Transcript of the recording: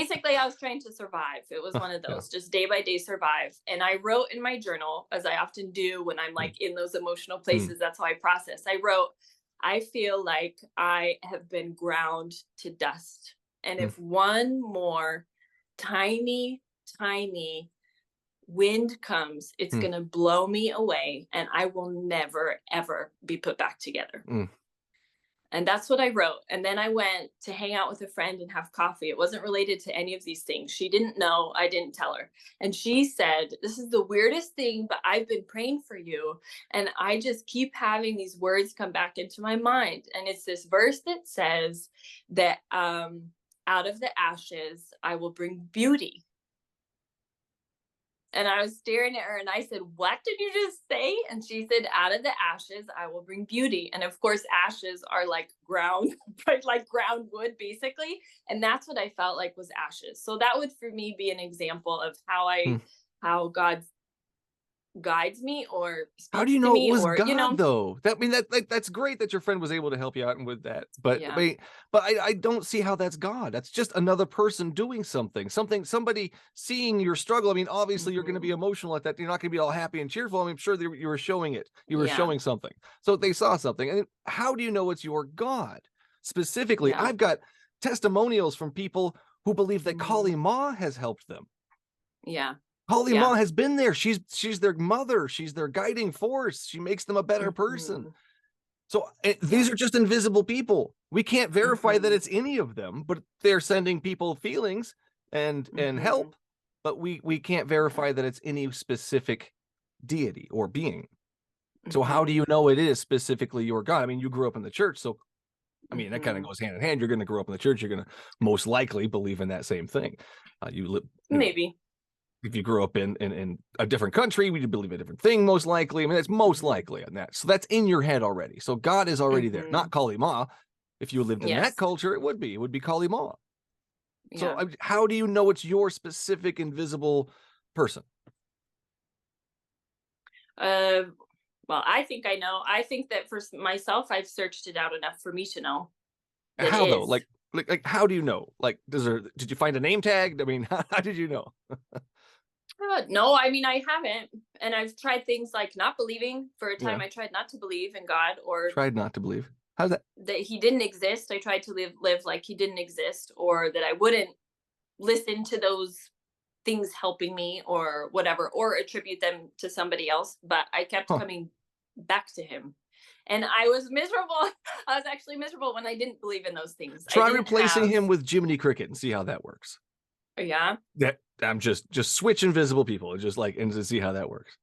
basically I was trying to survive. It was one of Yeah. those, just day by day survive. And I wrote in my journal, as I often do when I'm Mm, like in those emotional mm, places. That's how I process. I wrote, I feel like I have been ground to dust. And mm, if one more tiny, tiny wind comes, it's mm, going to blow me away and I will never, ever be put back together. mm. And that's what I wrote. And then I went to hang out with a friend and have coffee. It wasn't related to any of these things. She didn't know. I didn't tell her. And she said, "This is the weirdest thing, but I've been praying for you. And I just keep having these words come back into my mind." And it's this verse that says that out of the ashes, I will bring beauty. And I was staring at her and I said, "What did you just say?" And she said, "Out of the ashes, I will bring beauty." And of course, ashes are like ground, right? Like ground wood, basically. And that's what I felt like was ashes. So that would for me be an example of Mm. how God guides me or How do speaks you to know it me was or, God though? That I mean that like that's great that your friend was able to help you out and with that. But yeah. wait, but I don't see how that's God. That's just another person doing something. Somebody seeing your struggle. I mean, obviously you're going to be Hmm. emotional at that. You're not going to be all happy and cheerful. I mean, I'm sure you were showing it. You were Yeah. showing something. So they saw something. And how do you know it's your God? Specifically, Yeah. I've got testimonials from people who believe that Hmm. Kali Ma has helped them. Yeah. Holy Yeah. Ma has been there. She's their mother. She's their guiding force. She makes them a better person. Hmm. So Yeah. these are just invisible people. We can't verify that Hmm. it's any of them, but they're sending people feelings and Hmm. help. But we can't Yeah. verify that it's any specific deity or being. So how do Hmm. you know it is specifically your God? I mean, you grew up in the church, so I mean that kind of Hmm. goes hand in hand. You're going to grow up in the church. You're going to most likely believe in that same thing. You live, Maybe. if you grew up in a different country, we believe a different thing, most likely. I mean, that's most Hmm. likely on that. So that's in your head already. So God is already there, Hmm. not Kali Ma. If you lived in that Yes. culture, it would be Kali Ma. So Yeah. how do you know it's your specific invisible person? Uh, well, I think I know. I think that for myself, I've searched it out enough for me to know that How though? is. Like how do you know? Like, did you find a name tag? I mean, how did you know? No, I mean, I haven't. And I've tried things like not believing. For a time, Yeah, I tried not to believe in God or tried not to believe. How's that? that he didn't exist. I tried to live like he didn't exist or that I wouldn't listen to those things helping me or whatever or attribute them to somebody else, but I kept Huh? coming back to him. And I was miserable. I was actually miserable when I didn't believe in those things. I Try didn't replacing have. him with Jiminy Cricket and see how that works. Yeah. That I'm just switch invisible people and just like and to see how that works.